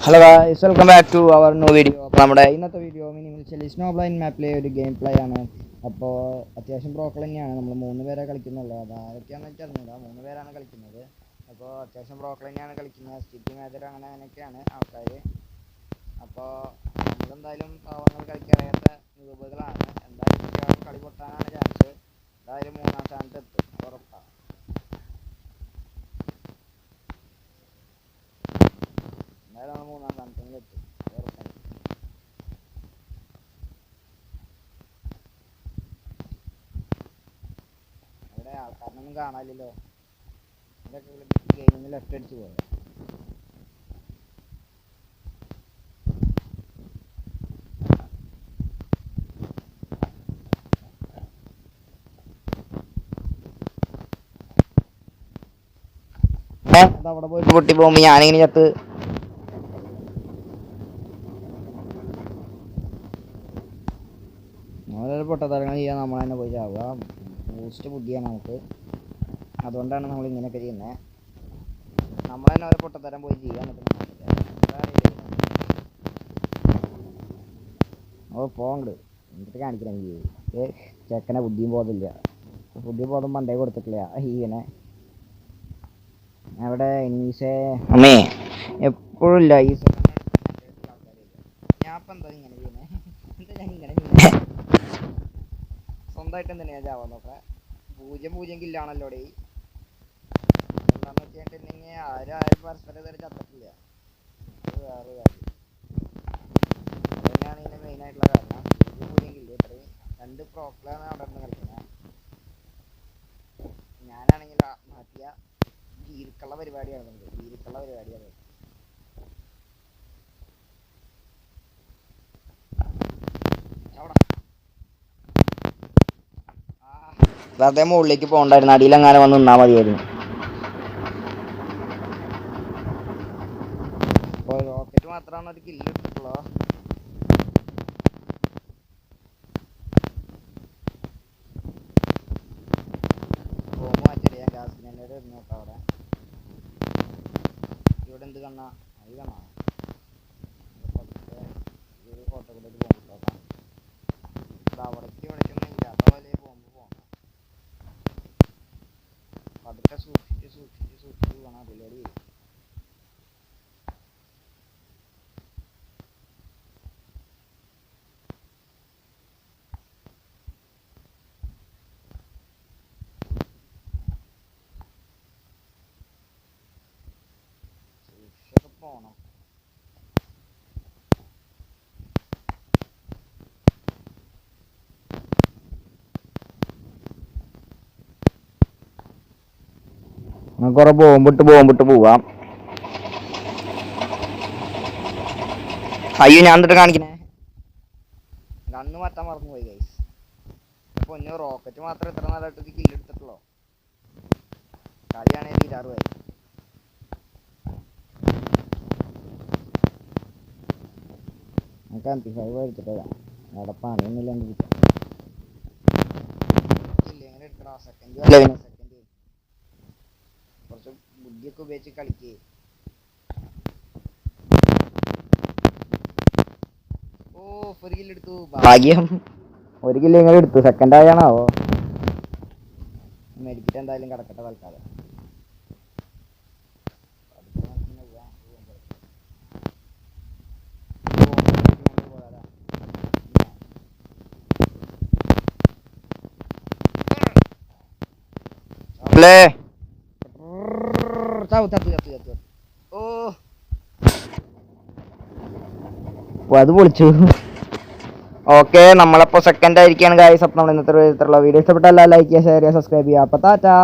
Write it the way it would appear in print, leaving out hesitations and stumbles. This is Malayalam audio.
Hello guys, welcome back to our new video. അപ്പോൾ നമ്മുടെ ഇന്നത്തെ വീഡിയോ മിനിമൽ സ്നോ ബ്ലൈൻ മാപ്പിലെ ഒരു ഗെയിം പ്ലേ ആണ്. അപ്പോൾ അത്യാവശ്യം ബ്രോക്കർ തന്നെയാണ്. നമ്മൾ 3 പേരെ കളിക്കുന്നുള്ളൂ. അത് ആരൊക്കെയാണെന്ന് വെച്ചാൽ അറിഞ്ഞില്ല, 3 പേരാണ് കളിക്കുന്നത്. അപ്പോൾ അത്യാവശ്യം ബ്രോക്കർ തന്നെയാണ് കളിക്കുന്നത്. സിറ്റി മേജർ അങ്ങനെയൊക്കെയാണ് ആൾക്കാർ. അപ്പോൾ നമ്മളെന്തായാലും പാവങ്ങൾ കളിക്കറിയാത്ത രൂപകളാണ്. എന്തായാലും കളി പൊട്ടാനാണ് ചാൻസ്. എന്തായാലും 3-ാം സ്ഥാനത്ത് എത്തും ഉറപ്പാണ്. എന്തായാലും 3-ാം സ്ഥാനത്തെങ്കിലും എത്തും ഉറപ്പാണ്. അവിടെ ആൾക്കാരനൊന്നും കാണാനില്ലല്ലോ. ഇതൊക്കെ ഗെയിമിൽ നിന്ന് ലെഫ്റ്റ് അടിച്ച് പോയത്. അവിടെ പോയിട്ട് പൊട്ടി പോകുമ്പോ ഞാനിങ്ങനെ ചത്ത്. നമ്മളൊരു പൊട്ടത്തരങ്ങൾ ചെയ്യാൻ നമ്മൾ തന്നെ പോയി ചാവുക. ബൂസ്റ്റ് ബുദ്ധിയാണ് നമുക്ക്. അതുകൊണ്ടാണ് നമ്മൾ ഇങ്ങനെയൊക്കെ ചെയ്യുന്നത്. നമ്മൾ തന്നെ ഓരോ പൊട്ടത്തരം പോയി ചെയ്യാൻ പോകണ്ട്. എന്നിട്ട് കാണിക്കണം എനിക്ക് ചെക്കനെ ബുദ്ധിയും ബോധമില്ല. ബുദ്ധിയും ബോധം പണ്ടേ കൊടുത്തിട്ടില്ല. ഇങ്ങനെ അവിടെ ഇനീസേ അമ്മേ എപ്പോഴും ഇല്ല ഈ ഞാൻ ഇപ്പം എന്താ ഇങ്ങനെ ചെയ്യുന്നത്? എന്താ ഞാൻ ഇങ്ങനെ സ്വന്തമായിട്ട് എന്തിനാ ചാവാൻ നോക്കാം? 0-0 കില്ലാണല്ലോ ഡേ. എന്താണെന്ന് വെച്ചിട്ടുണ്ടെങ്കിൽ ആരും പരസ്പരം ഇതുവരെ ചത്തിട്ടില്ല. അത് വേറെ കാര്യം. അതിനാണ് ഇതിൻ്റെ മെയിനായിട്ടുള്ള കാരണം. 0-0 കില്ല. ഇത്രയും 2 പ്രോക്കളാണ് അവിടെ നിന്ന് കളിക്കുന്നത്. ഞാനാണെങ്കിൽ മാറ്റിയ ജീർക്കുള്ള പരിപാടിയാണ്. ജീർക്കുള്ള പരിപാടിയാണ്. വെറുതെ മുകളിലേക്ക് പോകണ്ടായിരുന്നു. അടിയിലെങ്ങാനും വന്ന് നിന്നാൽ മതിയായിരുന്നു. അപ്പോൾ റോക്കറ്റ് മാത്രമാണ് ഒരു കില്ല് എടുത്തിട്ടുള്ളൂ. ബോംബ് മാറ്റിയിട്ട് ഞാൻ ഗ്യാസ് സിലിണ്ടർ ഇരുന്ന് നോക്കാം. അവിടെ ഇവിടെ എന്ത് കണ്ണാ? അത് കാണാം. ഒരു ഫോട്ടോ കൂടെ ഒരു ബോംബ് നോക്കാം. അവിടേക്ക് ഇവിടേക്കൊന്നും ഇല്ല. അതുപോലെ ബോംബ് പോകണം. അതൊക്കെ സൂക്ഷിച്ച് വേണം അതിലടി. സൂക്ഷിച്ചൊക്കെ പോണം. കുറെ ബോംബിട്ട് പോവാം. അയ്യോ, ഞാൻ എന്നിട്ട് കാണിക്കണേ ഗണ്ണ് മാറ്റാൻ മറന്നുപോയി ഗൈസ്. അപ്പൊ ഒന്നോ റോക്കറ്റ് മാത്രം ഇത്ര നേരമായിട്ട് കില്ല് എടുത്തിട്ടുള്ളൂ. കളിയാണെങ്കിൽ തീരാറുമായി. നമുക്ക് MP5 എടുത്തിട്ടില്ല. അവിടെ പണിയൊന്നുമില്ലാണ്ട് ഇരിക്കാം. എങ്ങനെ എടുക്കണോ? സെക്കൻഡ് കുറച്ച് ബുദ്ധിയൊക്കെ ഉപയോഗിച്ച് കളിക്കേ. ഓ, ഒരു കില്ല് എടുത്തു. ഭാഗ്യം. ഒരു കില്ല് ഇങ്ങനെ എടുത്തു. സെക്കൻഡ് ആയാണാവോ? മെഡിക്കറ്റ് എന്തായാലും കിടക്കട്ടെ തൽക്കാലം. അത് പൊളിച്ചു. ഓക്കെ, നമ്മളപ്പോൾ സെക്കൻഡ് ആയിരിക്കുകയാണ് ഗായ്സ്. അപ്പോൾ നമ്മൾ ഇന്നത്തെ വീഡിയോ ഇഷ്ടപ്പെട്ടല്ല ലൈക്ക് ചെയ്യുക, ഷെയർ ചെയ്യുക, സബ്സ്ക്രൈബ് ചെയ്യുക. അപ്പോൾ ടാറ്റാ.